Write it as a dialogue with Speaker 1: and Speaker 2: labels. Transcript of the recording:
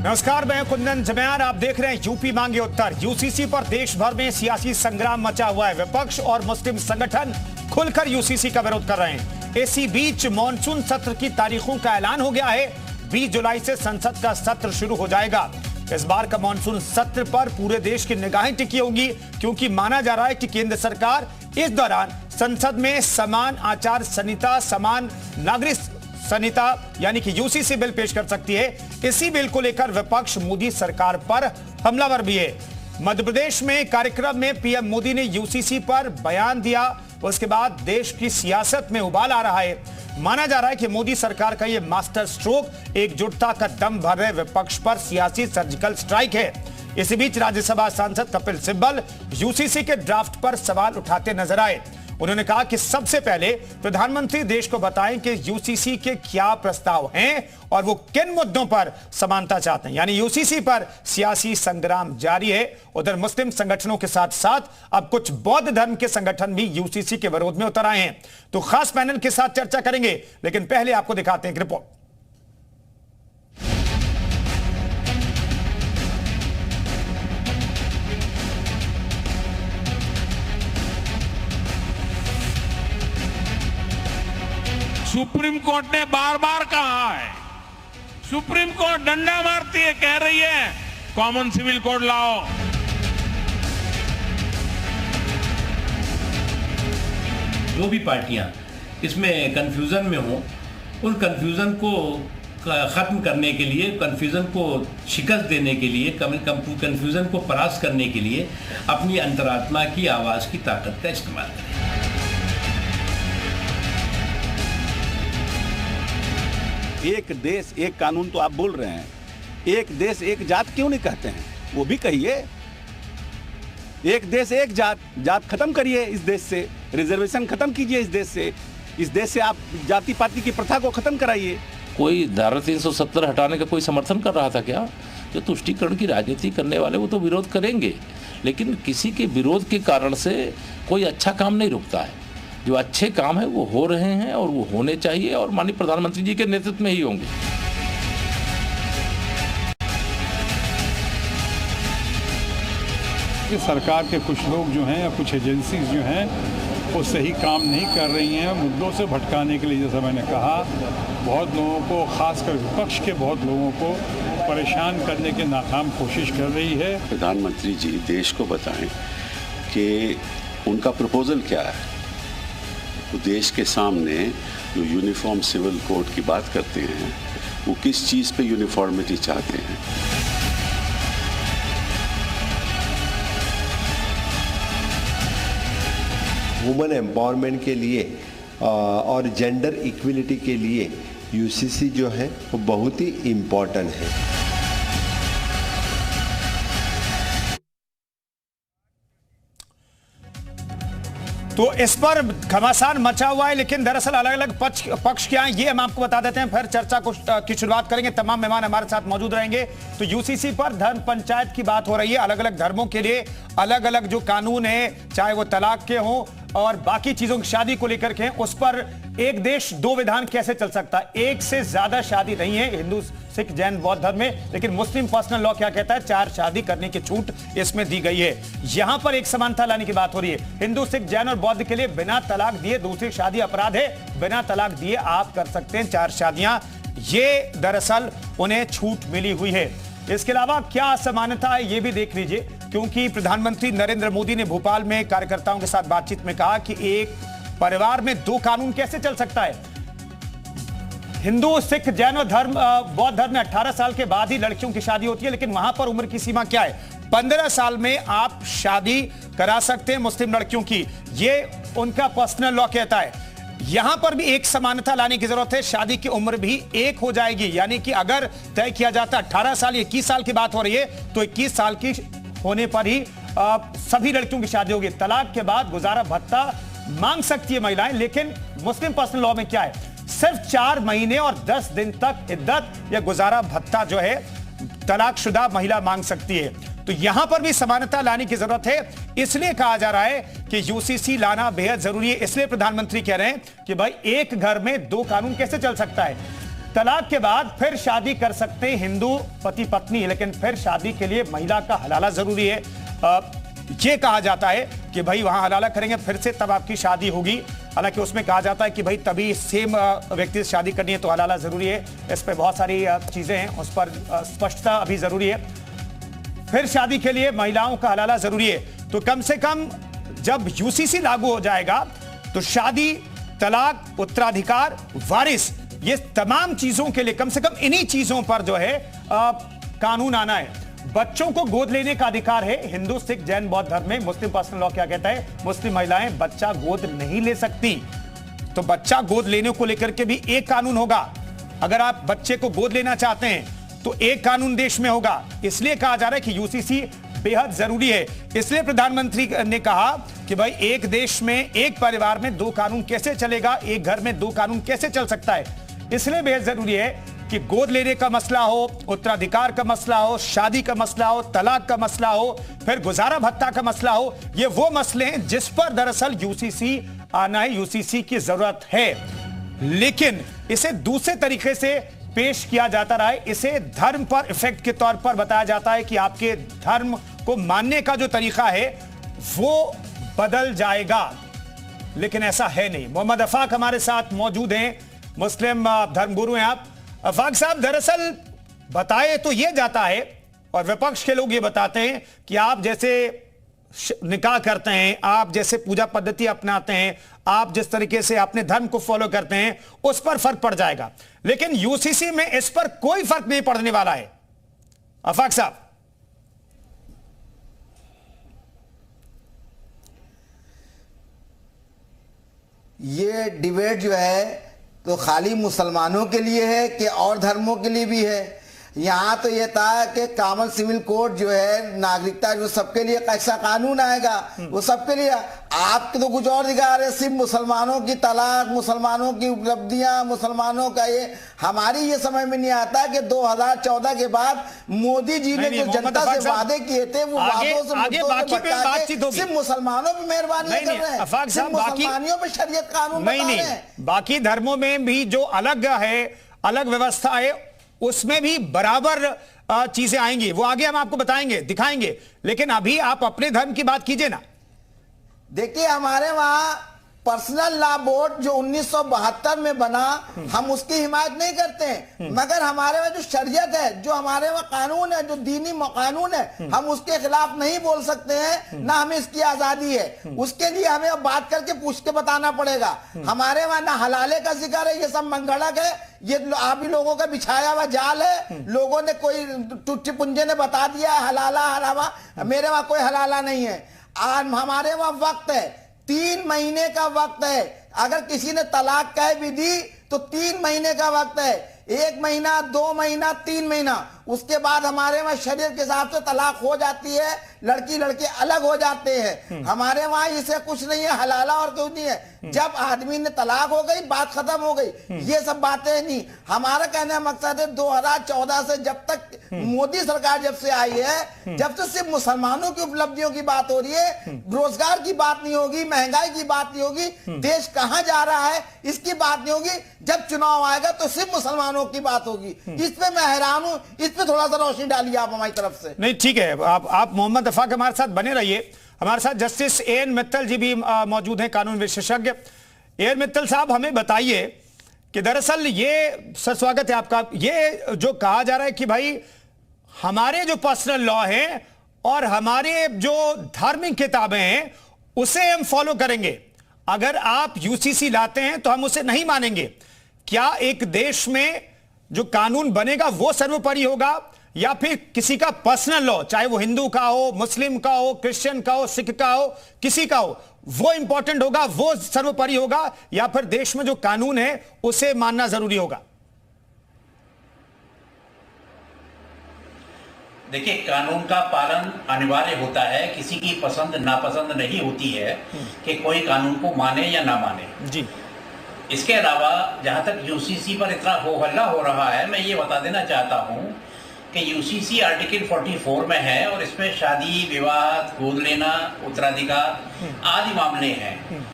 Speaker 1: नमस्कार, मैं कुंदन जमयान। आप देख रहे हैं यूपी मांगे उत्तर। यूसीसी पर देश भर में सियासी संग्राम मचा हुआ है। विपक्ष और मुस्लिम संगठन खुलकर यूसीसी का विरोध कर रहे हैं। इसी बीच मॉनसून सत्र की तारीखों का ऐलान हो गया है। 20 जुलाई से संसद का सत्र शुरू हो जाएगा। इस बार का मॉनसून सत्र पर पूरे देश की निगाहें टिकी होंगी, क्योंकि माना जा रहा है कि केंद्र सरकार इस दौरान संसद में समान आचार संहिता, समान नागरिक संहिता यानी कि यूसीसी बिल पेश कर सकती है। इसी बिल को लेकर विपक्ष मोदी सरकार पर हमलावर भी है। मध्य प्रदेश में कार्यक्रम में पीएम मोदी ने यूसीसी पर बयान दिया। उसके बाद देश की सियासत में उबाल आ रहा है। माना जा रहा है कि मोदी सरकार का यह मास्टर स्ट्रोक एकजुटता का दम भर रहे विपक्ष पर सियासी सर्जिकल स्ट्राइक है। इसी बीच राज्यसभा सांसद कपिल सिब्बल यूसीसी के ड्राफ्ट पर सवाल उठाते नजर आए। उन्होंने कहा कि सबसे पहले प्रधानमंत्री देश को बताएं कि यूसीसी के क्या प्रस्ताव हैं और वो किन मुद्दों पर समानता चाहते हैं। यानी यूसीसी पर सियासी संग्राम जारी है। उधर मुस्लिम संगठनों के साथ साथ अब कुछ बौद्ध धर्म के संगठन भी यूसीसी के विरोध में उतर आए हैं। तो खास पैनल के साथ चर्चा करेंगे, लेकिन पहले आपको दिखाते हैं एक रिपोर्ट।
Speaker 2: सुप्रीम कोर्ट ने बार बार कहा है, सुप्रीम कोर्ट डंडा मारती है, कह रही है कॉमन सिविल कोड लाओ।
Speaker 3: जो भी पार्टियां इसमें कंफ्यूजन में हो, उन कंफ्यूजन को खत्म करने के लिए, कंफ्यूजन को शिकस्त देने के लिए, कंफ्यूजन को परास्त करने के लिए अपनी अंतरात्मा की आवाज की ताकत का इस्तेमाल करें।
Speaker 4: एक देश एक कानून तो आप बोल रहे हैं, एक देश एक जात क्यों नहीं कहते हैं? वो भी कहिए। एक देश एक जात, जात खत्म करिए इस देश से, रिजर्वेशन खत्म कीजिए इस देश से आप जाति पाति की प्रथा को खत्म कराइए।
Speaker 5: कोई धारा 370 हटाने का कोई समर्थन कर रहा था क्या? जो तुष्टीकरण की राजनीति करने वाले वो तो विरोध करेंगे, लेकिन किसी के विरोध के कारण से कोई अच्छा काम नहीं रुकता है। जो अच्छे काम है वो हो रहे हैं और वो होने चाहिए, और माननीय प्रधानमंत्री जी के नेतृत्व में ही होंगे।
Speaker 6: कि सरकार के कुछ लोग जो हैं या कुछ एजेंसीज जो हैं वो सही काम नहीं कर रही हैं, मुद्दों से भटकाने के लिए, जैसा मैंने कहा, बहुत लोगों को, खासकर विपक्ष के बहुत लोगों को परेशान करने की नाकाम कोशिश कर रही है।
Speaker 7: प्रधानमंत्री जी देश को बताएं कि उनका प्रपोजल क्या है। वो देश के सामने जो यूनिफॉर्म सिविल कोड की बात करते हैं, वो किस चीज़ पे यूनिफॉर्मिटी चाहते हैं।
Speaker 8: वुमेन एम्पावरमेंट के लिए और जेंडर इक्वलिटी के लिए यूसीसी जो है वो बहुत ही इम्पोर्टेंट है।
Speaker 1: तो इस पर घमासान मचा हुआ है, लेकिन दरअसल अलग अलग पक्ष क्या है ये हम आपको बता देते हैं, फिर चर्चा की शुरुआत करेंगे। तमाम मेहमान हमारे साथ मौजूद रहेंगे। तो यूसीसी पर धर्म पंचायत की बात हो रही है। अलग अलग धर्मों के लिए अलग अलग जो कानून है, चाहे वो तलाक के हों और बाकी चीजों की शादी को लेकर के, उस पर एक देश दो विधान कैसे चल सकता है? एक से ज्यादा शादी नहीं है हिंदू, सिख, जैन, बौद्ध धर्म में, लेकिन मुस्लिम पर्सनल लॉ क्या कहता है? 4 शादी करने की छूट इसमें दी गई है। यहां पर एक समानता लाने की बात हो रही है। हिंदू, सिख, जैन और बौद्ध के लिए बिना तलाक दिए दूसरी शादी अपराध है। बिना तलाक दिए आप कर सकते हैं 4 शादियां। ये दरअसल उन्हें छूट मिली हुई है। इसके अलावा क्या असमानता है ये भी देख लीजिए, क्योंकि प्रधानमंत्री नरेंद्र मोदी ने भोपाल में कार्यकर्ताओं के साथ बातचीत में कहा कि एक परिवार में 2 कानून कैसे चल सकता है? हिंदू, सिख, जैन और बौद्ध धर्म में 18 साल के बाद ही लड़कियों की शादी होती है, लेकिन वहां पर उम्र की सीमा क्या है? 15 साल में आप शादी करा सकते हैं मुस्लिम लड़कियों की। ये उनका पर्सनल लॉ कहता है। यहां पर भी एक समानता लाने की जरूरत है। शादी की उम्र भी एक हो जाएगी, यानी कि अगर तय किया जाता 18 साल, 21 साल की बात हो रही है, तो 21 साल की होने पर ही सभी लड़कियों की शादी होगी। तलाक के बाद गुजारा भत्ता मांग सकती है महिलाएं, लेकिन मुस्लिम पर्सनल लॉ में क्या है? सिर्फ 4 महीने और 10 दिन तक इद्दत या गुजारा भत्ता जो है तलाकशुदा महिला मांग सकती है। तो यहां पर भी समानता लाने की जरूरत है। इसलिए कहा जा रहा है कि यूसीसी लाना बेहद जरूरी है। इसलिए प्रधानमंत्री कह रहे हैं कि भाई एक घर में 2 कानून कैसे चल सकता है? तलाक के बाद फिर शादी कर सकते हैं हिंदू पति पत्नी, लेकिन फिर शादी के लिए महिला का हलाला जरूरी है। ये कहा जाता है कि भाई वहां हलाला करेंगे फिर से तब आपकी शादी होगी। हालांकि उसमें कहा जाता है कि भाई तभी सेम व्यक्ति से शादी करनी है तो हलाला जरूरी है। इस पर बहुत सारी चीजें हैं, उस पर स्पष्टता अभी जरूरी है। फिर शादी के लिए महिलाओं का हलाला जरूरी है। तो कम से कम जब यूसीसी लागू हो जाएगा तो शादी, तलाक, उत्तराधिकार, वारिस, ये तमाम चीजों के लिए कम से कम इन्हीं चीजों पर जो है कानून आना है। बच्चों को गोद लेने का अधिकार है। हिंदू, सिख, जैन, बौद्ध धर्म में मुस्लिम पर्सनल लॉ क्या कहता है? मुस्लिम महिलाएं बच्चा गोद नहीं ले सकती। तो बच्चा गोद लेने को लेकर के भी एक कानून होगा। अगर आप बच्चे को गोद लेना चाहते हैं तो एक कानून देश में होगा। इसलिए कहा जा रहा है कि यूसीसी बेहद जरूरी है। इसलिए प्रधानमंत्री ने कहा कि भाई एक देश में, एक परिवार में दो कानून कैसे चलेगा, एक घर में दो कानून कैसे चल सकता है। इसलिए बेहद जरूरी है कि गोद लेने का मसला हो, उत्तराधिकार का मसला हो, शादी का मसला हो, तलाक का मसला हो, फिर गुजारा भत्ता का मसला हो, ये वो मसले हैं जिस पर दरअसल यूसीसी आना है, यूसीसी की जरूरत है। लेकिन इसे दूसरे तरीके से पेश किया जाता रहा है। इसे धर्म पर इफेक्ट के तौर पर बताया जाता है कि आपके धर्म को मानने का जो तरीका है वो बदल जाएगा, लेकिन ऐसा है नहीं। मोहम्मद अफाक हमारे साथ मौजूद हैं, मुस्लिम धर्मगुरु हैं आप। अफाक साहब, दरअसल बताए तो यह जाता है और विपक्ष के लोग ये बताते हैं कि आप जैसे निकाह करते हैं, आप जैसे पूजा पद्धति अपनाते हैं, आप जिस तरीके से अपने धर्म को फॉलो करते हैं उस पर फर्क पड़ जाएगा, लेकिन यूसीसी में इस पर कोई फर्क नहीं पड़ने वाला है। अफाक साहब,
Speaker 9: ये डिबेट जो है तो खाली मुसलमानों के लिए है कि और धर्मों के लिए भी है। यहाँ तो ये था कि कॉमन सिविल कोड जो है, नागरिकता जो सबके लिए कैसा कानून आएगा वो सबके लिए। आप तो कुछ और दिखा रहे, सिर्फ मुसलमानों की तलाक, मुसलमानों की उपलब्धियां, मुसलमानों का ये। हमारी ये समझ में नहीं आता कि 2014 के बाद मोदी जी ने जो जनता से वादे किए थे वो वादों से सिर्फ मुसलमानों पर मेहरबानी कर रहे हैं, सिर्फ मुसलमानियों पर शरीयत कानून बता रहे हैं।
Speaker 1: बाकी धर्मों में भी जो अलग है, अलग व्यवस्था है, उसमें भी बराबर चीजें आएंगी। वो आगे हम आपको बताएंगे, दिखाएंगे, लेकिन अभी आप अपने धर्म की बात कीजिए ना।
Speaker 9: देखिए, हमारे वहां पर्सनल लॉ बोर्ड जो 1972 में बना, हम उसकी हिमायत नहीं करते हैं, मगर हमारे वहां जो शरीयत है, जो हमारे वहां कानून है, जो दीनी कानून है, हम उसके खिलाफ नहीं बोल सकते हैं, ना हमें इसकी आजादी है। उसके लिए हमें अब बात करके पूछ के बताना पड़ेगा। हमारे वहां ना हलाले का जिक्र है, ये सब मंगलक है, ये आप ही लोगों का बिछाया हुआ जाल है। लोगों ने कोई टुट्टी पुंजे ने बता दिया हलाला हरामा, मेरे वहां कोई हलाला नहीं है। आज हमारे वहां वक्त है, 3 महीने का वक्त है। अगर किसी ने तलाक कह भी दी तो 3 महीने का वक्त है, 1 महीना, 2 महीना, 3 महीना, उसके बाद हमारे वहां शरीयत के हिसाब से तलाक हो जाती है, लड़की लड़के अलग हो जाते हैं। हमारे वहां इसे कुछ नहीं है, हलाला और कुछ नहीं है। जब आदमी ने तलाक हो गई, बात खत्म हो गई, ये सब बातें नहीं। हमारा कहने का मकसद है 2014 से जब तक मोदी सरकार जब से आई है, जब से सिर्फ मुसलमानों की उपलब्धियों की बात हो रही है, रोजगार की बात नहीं होगी, महंगाई की बात नहीं होगी, देश कहां जा रहा है इसकी बात नहीं होगी। जब चुनाव आएगा तो सिर्फ मुसलमानों की बात होगी। इस पे मैं हैरान हूं, इस पे थोड़ा सा रोशनी डालिए आप हमारी तरफ से।
Speaker 1: नहीं, ठीक है, आप मोहम्मद अफाक हमारे साथ बने रहिए। हमारे साथ जस्टिस एएन मित्तल जी भी मौजूद हैं, कानून विशेषज्ञ। एएन मित्तल साहब, हमें बताइए कि दरअसल ये, सर स्वागत है आपका, ये जो कहा जा रहा है कि भाई हमारे जो पर्सनल लॉ हैं और हमारे जो धार्मिक किताबें हैं उसे हम फॉलो करेंगे, अगर आप यूसीसी लाते हैं तो हम उसे नहीं मानेंगे। क्या एक देश में जो कानून बनेगा वो सर्वोपरि होगा, या फिर किसी का पर्सनल लॉ, चाहे वो हिंदू का हो, मुस्लिम का हो, क्रिश्चियन का हो, सिख का हो, किसी का हो, वो इंपॉर्टेंट होगा, वो सर्वोपरि होगा, या फिर देश में जो कानून है उसे मानना जरूरी होगा?
Speaker 10: देखिए, कानून का पालन अनिवार्य होता है, किसी की पसंद नापसंद नहीं होती है कि कोई कानून को माने या ना माने
Speaker 1: जी।
Speaker 10: इसके अलावा जहां तक यूसीसी पर इतना हो हल्ला हो रहा है, मैं ये बता देना चाहता हूं कि यूसीसी आर्टिकल 44 में है और इसमें शादी, विवाह, गोद लेना, उत्तराधिकार आदि मामले हैं।